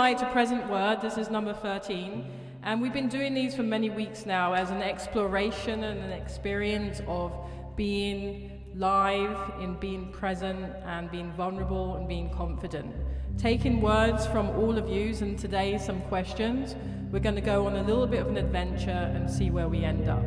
Insight to Present Word. This is number 13. And we've been doing these for many weeks now as an exploration and an experience of being live, in being present and being vulnerable and being confident. Taking words from all of you, and today some questions. We're going to go on a little bit of an adventure and see where we end up.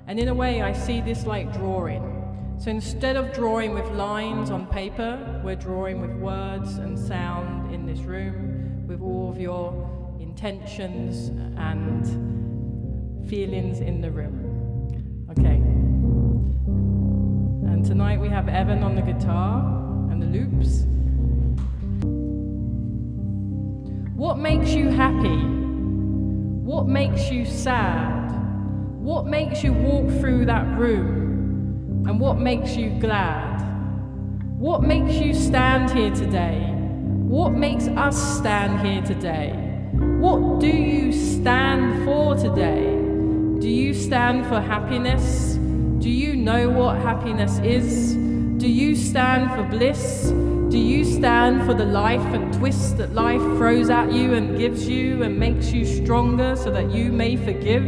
And in a way, I see this like drawing. So instead of drawing with lines on paper, we're drawing with words and sound in this room, with all of your intentions and feelings in the room. Okay. And tonight we have Evan on the guitar and the loops. What makes you happy? What makes you sad? What makes you walk through that room? And what makes you glad? What makes you stand here today? What makes us stand here today? What do you stand for today? Do you stand for happiness? Do you know what happiness is? Do you stand for bliss? Do you stand for the life and twist that life throws at you and gives you and makes you stronger so that you may forgive?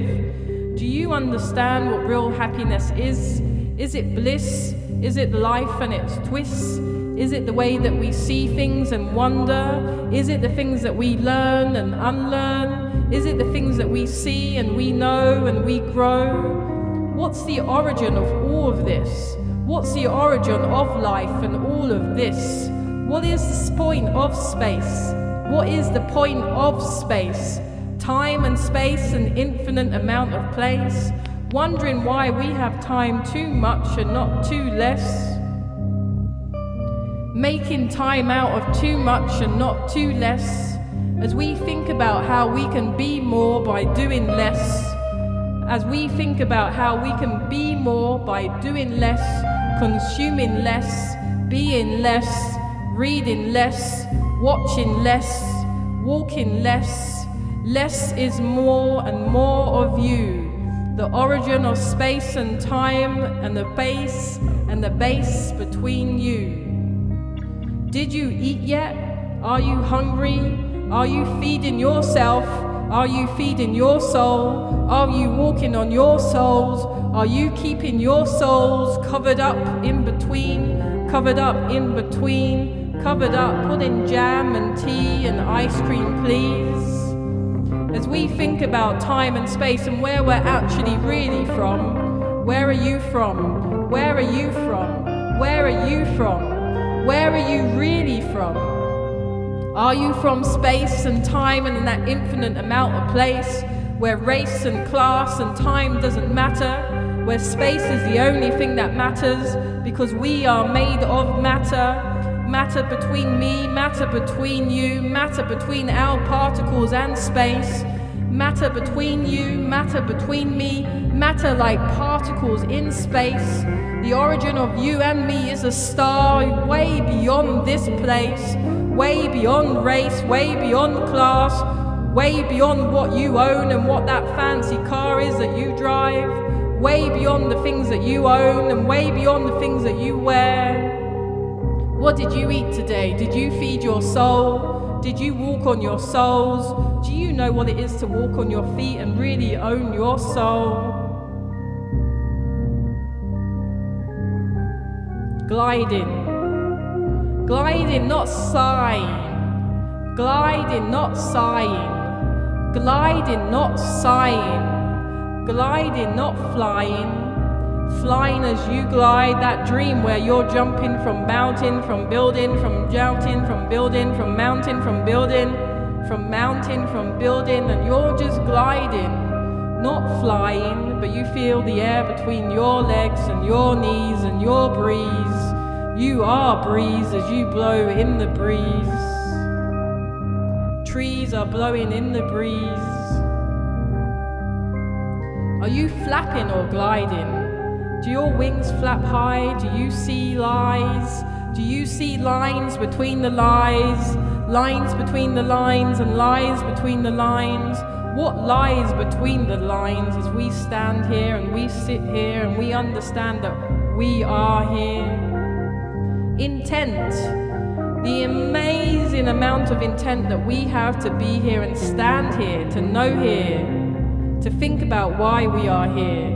Do you understand what real happiness is? Is it bliss? Is it life and its twists? Is it the way that we see things and wonder? Is it the things that we learn and unlearn? Is it the things that we see and we know and we grow? What's the origin of all of this? What's the origin of life and all of this? What is the point of space? What is the point of space? Time and space, an infinite amount of place. Wondering why we have time too much and not too less. Making time out of too much and not too less. As we think about how we can be more by doing less. As we think about how we can be more by doing less, consuming less, being less, reading less, watching less, walking less. Less is more and more of you. The origin of space and time and the base between you. Did you eat yet? Are you hungry? Are you feeding yourself? Are you feeding your soul? Are you walking on your souls? Are you keeping your souls covered up in between? Covered up in between? Covered up, put in jam and tea and ice cream, please. As we think about time and space and where we're actually really from, where are you from? Where are you from? Where are you from? Where are you really from? Are you from space and time and in that infinite amount of place where race and class and time doesn't matter, where space is the only thing that matters because we are made of matter? Matter between me, matter between you, matter between our particles and space, matter between you, matter between me, matter like particles in space. The origin of you and me is a star way beyond this place, way beyond race, way beyond class, way beyond what you own and what that fancy car is that you drive, way beyond the things that you own and way beyond the things that you wear. What did you eat today? Did you feed your soul? Did you walk on your souls? Do you know what it is to walk on your feet and really own your soul? Gliding. Gliding, not sighing. Gliding, not sighing. Gliding, not sighing. Gliding, not flying. Flying as you glide, that dream where you're jumping from mountain, from building, from mountain, from building, from mountain, from building, from mountain, from building, and you're just gliding, not flying, but you feel the air between your legs and your knees and your breeze. You are breeze as you blow in the breeze. Trees are blowing in the breeze. Are you flapping or gliding? Do your wings flap high? Do you see lies? Do you see lines between the lies? Lines between the lines and lies between the lines? What lies between the lines as we stand here and we sit here and we understand that we are here? Intent. The amazing amount of intent that we have to be here and stand here, to know here, to think about why we are here,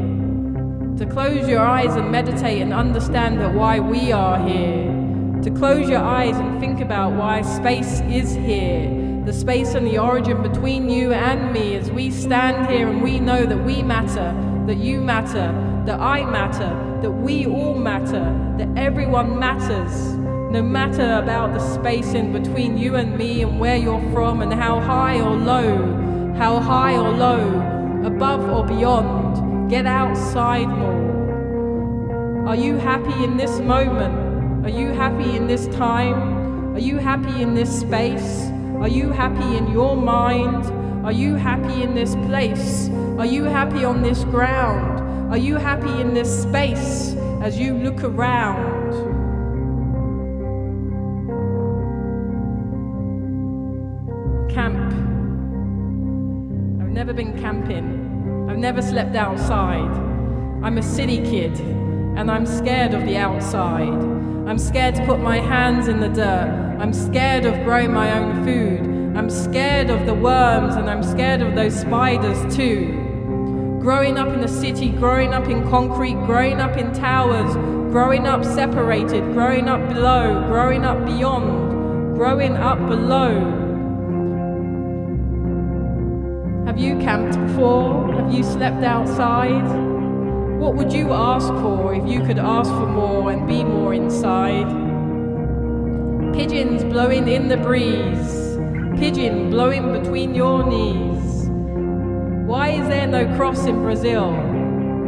to close your eyes and meditate and understand that why we are here, to close your eyes and think about why space is here, the space and the origin between you and me as we stand here and we know that we matter, that you matter, that I matter, that we all matter, that everyone matters, no matter about the space in between you and me and where you're from and how high or low, above or beyond. Get outside more. Are you happy in this moment? Are you happy in this time? Are you happy in this space? Are you happy in your mind? Are you happy in this place? Are you happy on this ground? Are you happy in this space as you look around? Camp. I've never been camping. I've never slept outside. I'm a city kid and I'm scared of the outside. I'm scared to put my hands in the dirt. I'm scared of growing my own food. I'm scared of the worms and I'm scared of those spiders too. Growing up in the city, growing up in concrete, growing up in towers, growing up separated, growing up below, growing up beyond, growing up below. Have you camped before? Have you slept outside? What would you ask for if you could ask for more and be more inside? Pigeons blowing in the breeze, pigeon blowing between your knees. Why is there no cross in Brazil?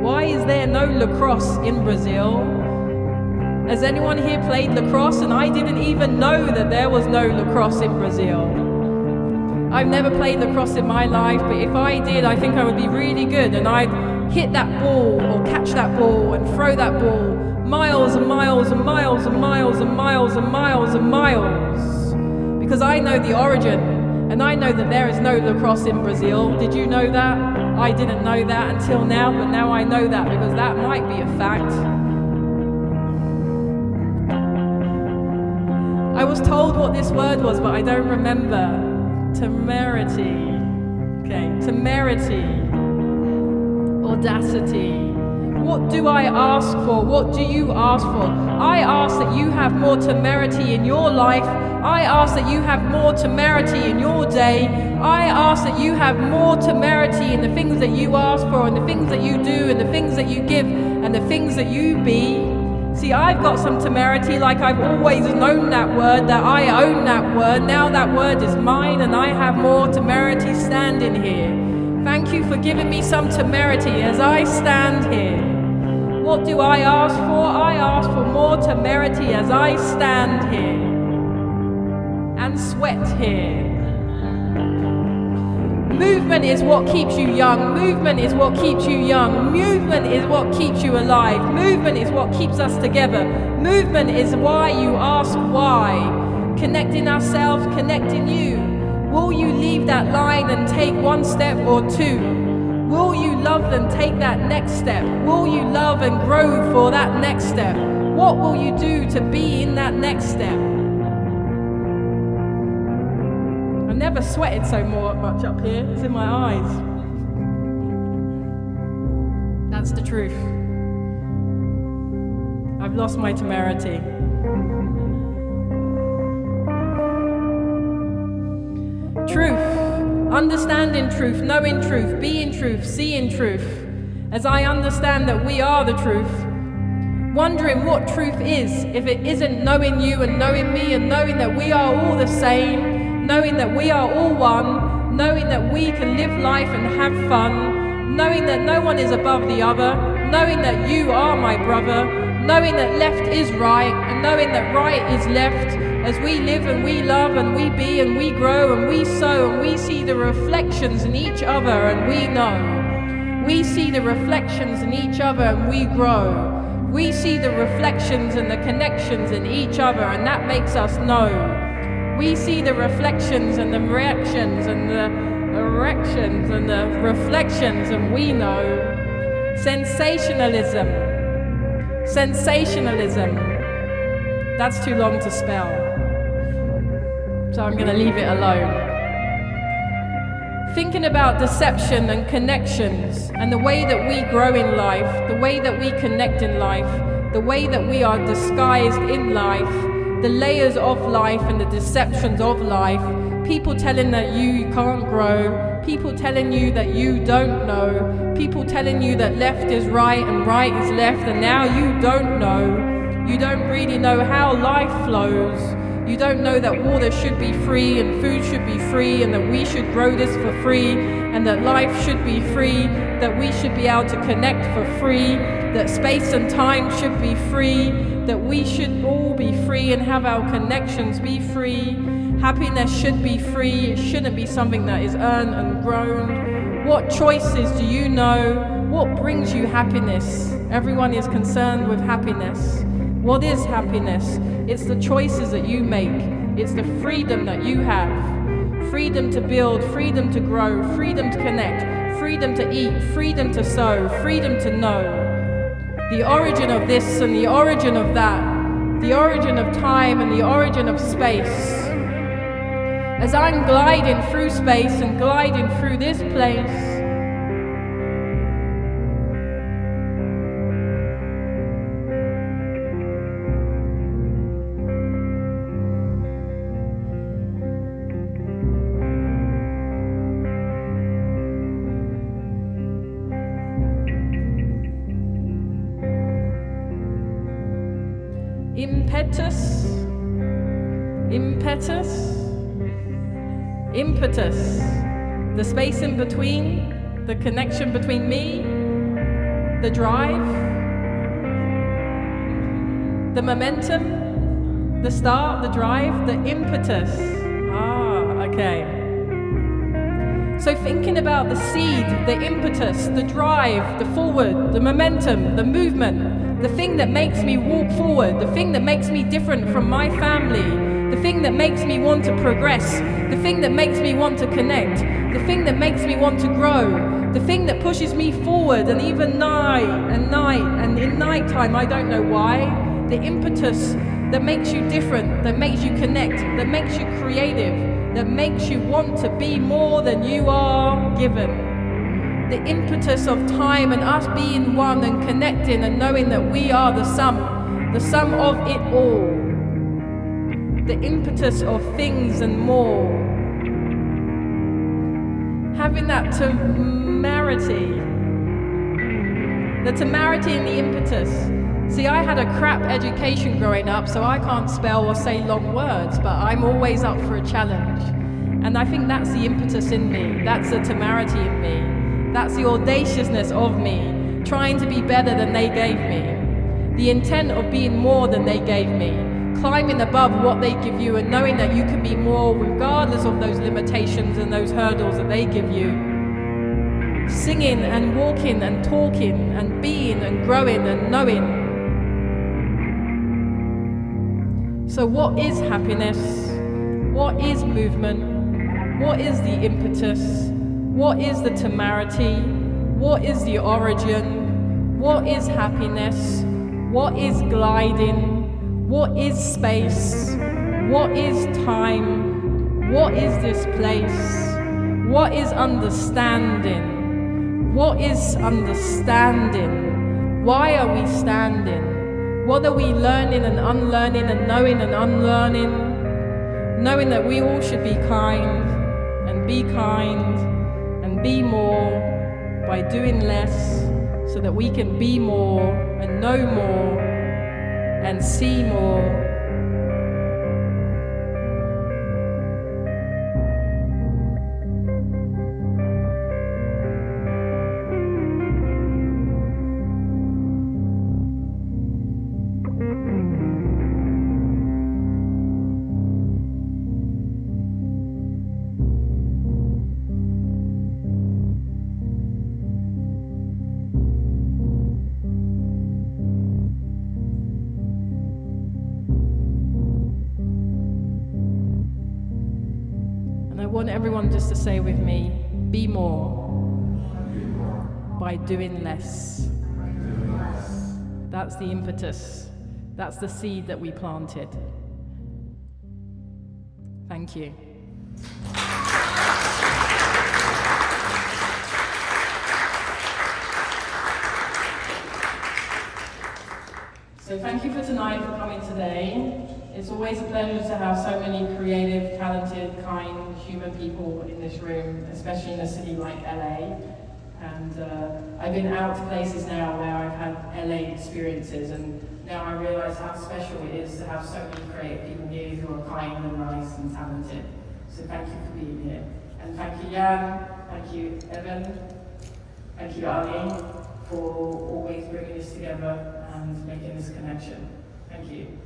Why is there no lacrosse in Brazil? Has anyone here played lacrosse? And I didn't even know that there was no lacrosse in Brazil. I've never played lacrosse in my life, but if I did, I think I would be really good and I'd hit that ball or catch that ball and throw that ball miles and miles and miles and miles and miles and miles and miles. Because I know the origin and I know that there is no lacrosse in Brazil. Did you know that? I didn't know that until now, but now I know that because that might be a fact. I was told what this word was, but I don't remember. Temerity. Okay, temerity. Audacity. What do I ask for? What do you ask for? I ask that you have more temerity in your life. I ask that you have more temerity in your day. I ask that you have more temerity in the things that you ask for and the things that you do and the things that you give and the things that you be. See, I've got some temerity, like I've always known that word, that I own that word. Now that word is mine and I have more temerity standing here. Thank you for giving me some temerity as I stand here. What do I ask for? I ask for more temerity as I stand here and sweat here. Movement is what keeps you young. Movement is what keeps you young. Movement is what keeps you alive. Movement is what keeps us together. Movement is why you ask why. Connecting ourselves, connecting you. Will you leave that line and take one step or two? Will you love and take that next step? Will you love and grow for that next step? What will you do to be in that next step? I've never sweated so much up here. It's in my eyes. That's the truth. I've lost my temerity. Truth, understanding truth, knowing truth, being truth, seeing truth. As I understand that we are the truth, wondering what truth is if it isn't knowing you and knowing me and knowing that we are all the same, knowing that we are all one, knowing that we can live life and have fun, knowing that no one is above the other, knowing that you are my brother, knowing that left is right and knowing that right is left. As we live and we love and we be and we grow and we sow and we see the reflections in each other and we know. We see the reflections in each other and we grow. We see the reflections and the connections in each other and that makes us know. We see the reflections and the reactions and the erections and the reflections and we know. Sensationalism. Sensationalism. That's too long to spell. so I'm going to leave it alone. Thinking about deception and connections and the way that we grow in life, the way that we connect in life, the way that we are disguised in life, the layers of life and the deceptions of life, people telling that you can't grow, people telling you that you don't know, people telling you that left is right and right is left, and now you don't know. You don't really know how life flows. You don't know that water should be free and food should be free and that we should grow this for free and that life should be free, that we should be able to connect for free, that space and time should be free, that we should all be free and have our connections be free. Happiness should be free. It shouldn't be something that is earned and grown. What choices do you know? What brings you happiness? Everyone is concerned with happiness. What is happiness? It's the choices that you make. It's the freedom that you have. Freedom to build, freedom to grow, freedom to connect, freedom to eat, freedom to sow, freedom to know. The origin of this and the origin of that, the origin of time and the origin of space. As I'm gliding through space and gliding through this place, impetus, the space in between, the connection between me, the drive, the momentum, the start, the drive, the impetus. Okay. So thinking about the seed, the impetus, the drive, the forward, the momentum, the movement, the thing that makes me walk forward, the thing that makes me different from my family, the thing that makes me want to progress, the thing that makes me want to connect, the thing that makes me want to grow, the thing that pushes me forward, and even night, and in night time, I don't know why, the impetus that makes you different, that makes you connect, that makes you creative, that makes you want to be more than you are given. The impetus of time and us being one and connecting and knowing that we are the sum of it all. The impetus of things and more. Having that temerity. The temerity and the impetus. See, I had a crap education growing up, so I can't spell or say long words, but I'm always up for a challenge. And I think that's the impetus in me. That's the temerity in me. That's the audaciousness of me, trying to be better than they gave me. The intent of being more than they gave me. Climbing above what they give you and knowing that you can be more regardless of those limitations and those hurdles that they give you. Singing and walking and talking and being and growing and knowing. So what is happiness? What is movement? What is the impetus? What is the temerity? What is the origin? What is happiness? What is gliding? What is space? What is time? What is this place? What is understanding? What is understanding? Why are we standing? What are we learning and unlearning and knowing and unlearning? Knowing that we all should be kind and be more by doing less so that we can be more and know more and see more. I want everyone just to say with me, be more by doing less. That's the impetus. That's the seed that we planted. Thank you. Thank you. So thank you for tonight, for coming today. It's always a pleasure to have so many creative, talented, kind, human people in this room, especially in a city like LA. And I've been out to places now where I've had LA experiences, and now I realise how special it is to have so many creative people here who are kind and nice and talented. So thank you for being here. And thank you, Jan, thank you, Evan, thank you, Ali, for always bringing us together and making this connection. Thank you.